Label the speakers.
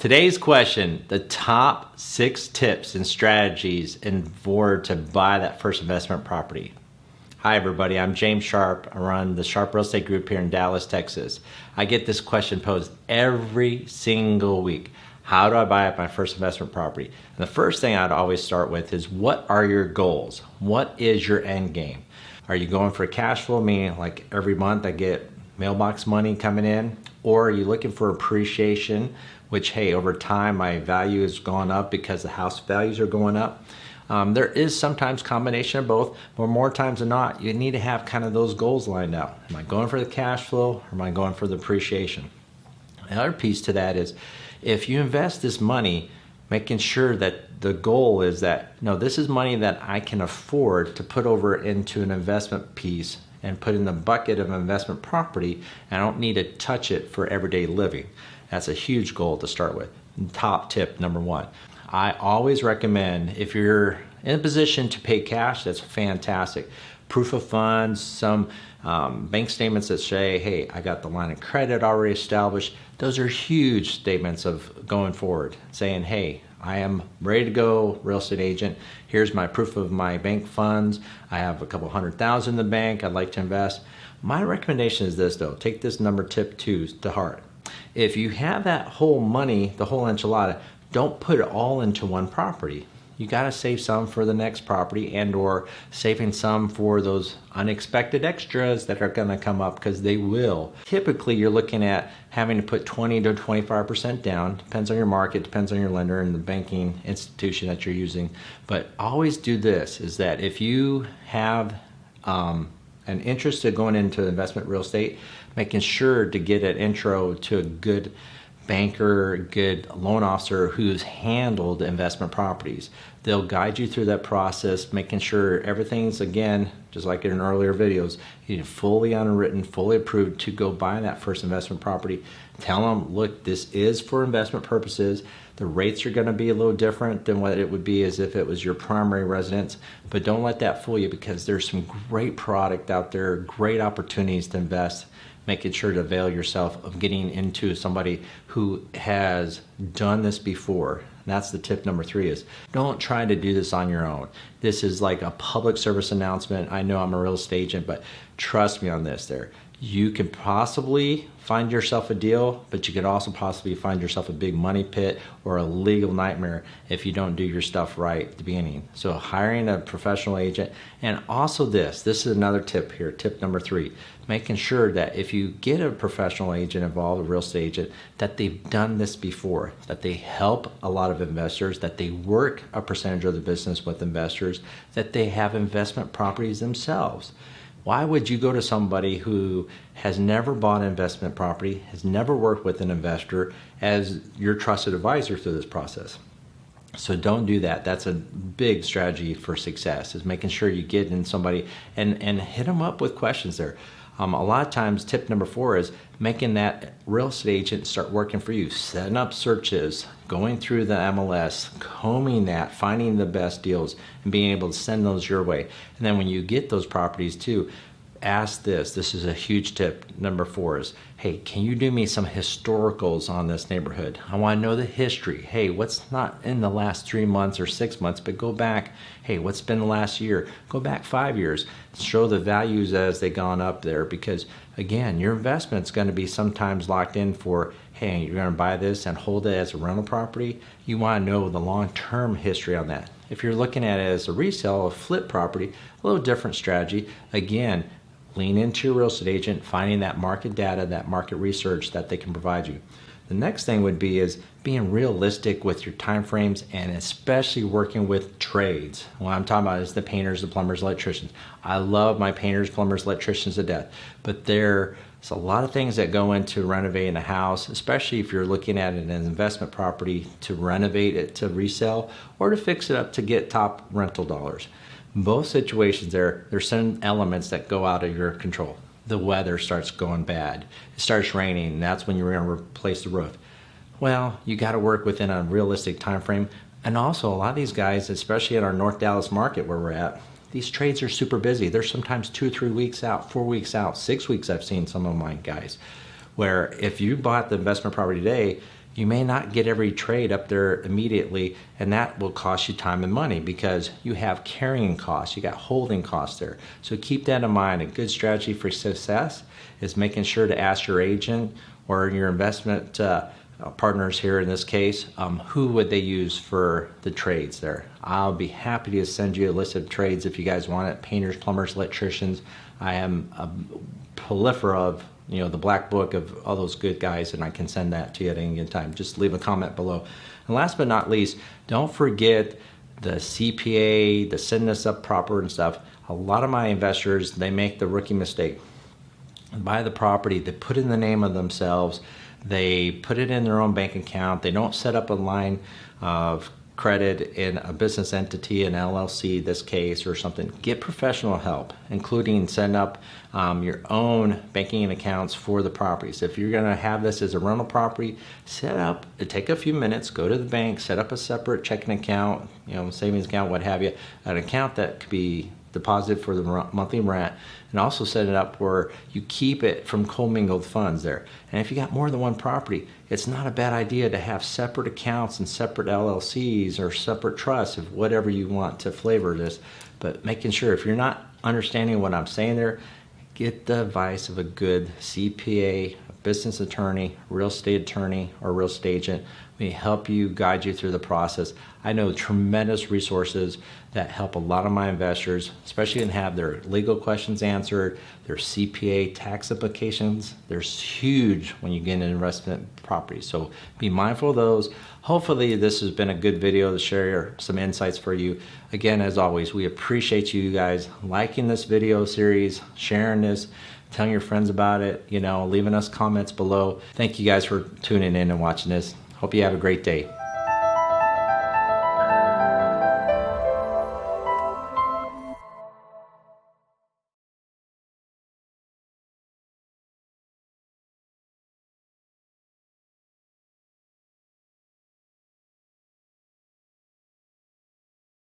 Speaker 1: Today's question, the top 6 tips and strategies in order to buy that first investment property. Hi everybody, I'm James Sharp. I run the Sharp Real Estate Group here in Dallas, Texas. I get this question posed every single week. How do I buy up my first investment property? And the first thing I'd always start with is, what are your goals? What is your end game? Are you going for cash flow, meaning like every month I get mailbox money coming in? Or are you looking for appreciation, which, hey, over time my value has gone up because the house values are going up? There is sometimes combination of both, but more times than not, you need to have kind of those goals lined out. Am I going for the cash flow, or am I going for the appreciation? Another piece to that is, if you invest this money, making sure that the goal is that, no, this is money that I can afford to put over into an investment piece and put in the bucket of investment property, and I don't need to touch it for everyday living. That's a huge goal to start with. Top tip number 1. I always recommend, if you're in a position to pay cash, that's fantastic. Proof of funds, some bank statements that say, hey, I got the line of credit already established. Those are huge statements of going forward, saying, hey, I am ready to go, real estate agent. Here's my proof of my bank funds. I have a couple $100,000 in the bank. I'd like to invest. My recommendation is this, though. Take this number tip 2 to heart. If you have that whole money, the whole enchilada, don't put it all into one property. You got to save some for the next property, and or saving some for those unexpected extras that are going to come up, because they will. Typically, you're looking at having to put 20 to 25% down. Depends on your market, depends on your lender and the banking institution that you're using. But always do this, is that if you have an interest in going into investment real estate, making sure to get an intro to a good banker, good loan officer who's handled investment properties. They'll guide you through that process, making sure everything's, again, just like in earlier videos, you're fully underwritten, fully approved to go buy that first investment property. Tell them, look, this is for investment purposes. The rates are going to be a little different than what it would be as if it was your primary residence, but don't let that fool you, because there's some great product out there, great opportunities to invest. Making sure to avail yourself of getting into somebody who has done this before. And that's the tip number 3, is don't try to do this on your own. This is like a public service announcement. I know I'm a real estate agent, but trust me on this there. You could possibly find yourself a deal, but you could also possibly find yourself a big money pit or a legal nightmare if you don't do your stuff right at the beginning. So hiring a professional agent, and also this is another tip here, tip number 3, making sure that if you get a professional agent involved, a real estate agent, that they've done this before, that they help a lot of investors, that they work a percentage of the business with investors, that they have investment properties themselves. Why would you go to somebody who has never bought an investment property, has never worked with an investor, as your trusted advisor through this process? So don't do that. That's a big strategy for success, is making sure you get in somebody and hit them up with questions there. A lot of times, tip number 4 is making that real estate agent start working for you, setting up searches, going through the MLS, combing that, finding the best deals, and being able to send those your way. And then when you get those properties too, ask this is a huge tip. Number 4 is, hey, can you do me some historicals on this neighborhood? I want to know the history. Hey, what's not in the last 3 months or 6 months, but go back. Hey, what's been the last year? Go back 5 years. Show the values as they've gone up there, because again, your investment's going to be sometimes locked in for, hey, you're going to buy this and hold it as a rental property. You want to know the long-term history on that. If you're looking at it as a resale, a flip property, a little different strategy. Again, lean into your real estate agent, finding that market data, that market research that they can provide you. The next thing would be is being realistic with your time frames, and especially working with trades. What I'm talking about is the painters, the plumbers, electricians. I love my painters, plumbers, electricians to death, but there's a lot of things that go into renovating a house, especially if you're looking at an investment property to renovate it to resell or to fix it up to get top rental dollars. Both situations there's some elements that go out of your control. The weather starts going bad. It starts raining, and that's when you're going to replace the roof. Well, you got to work within a realistic time frame. And also, a lot of these guys, especially in our North Dallas market where we're at, these trades are super busy. They're sometimes 2 or 3 weeks out, 4 weeks out, 6 weeks. I've seen some of my guys, where if you bought the investment property today, You may not get every trade up there immediately, and that will cost you time and money because you have carrying costs, you got holding costs there. So keep that in mind. A good strategy for success is making sure to ask your agent or your investment partners here in this case, who would they use for the trades there. I'll be happy to send you a list of trades if you guys want it. Painters, plumbers, electricians. I am a proliferate of the black book of all those good guys, and I can send that to you at any given time. Just leave a comment below. And last but not least, don't forget the CPA, the setting this up proper and stuff. A lot of my investors, they make the rookie mistake. Buy the property, they put in the name of themselves, they put it in their own bank account, they don't set up a line of credit in a business entity, an LLC this case or something. Get professional help, including setting up your own banking accounts for the properties. If you're going to have this as a rental property, set up, take a few minutes, go to the bank, set up a separate checking account, savings account, what have you, an account that could be deposited for the monthly rent, and also set it up where you keep it from commingled funds there. And if you got more than one property, it's not a bad idea to have separate accounts and separate LLCs or separate trusts, of whatever you want to flavor this. But making sure, if you're not understanding what I'm saying there, get the advice of a good CPA, a business attorney, real estate attorney, or real estate agent. We help you, guide you through the process. I know tremendous resources that help a lot of my investors, especially in have their legal questions answered, their CPA tax applications. They're huge when you get into investment property. So be mindful of those. Hopefully this has been a good video to share some insights for you. Again, as always, we appreciate you guys liking this video series, sharing this, telling your friends about it, leaving us comments below. Thank you guys for tuning in and watching this. Hope you have a great day.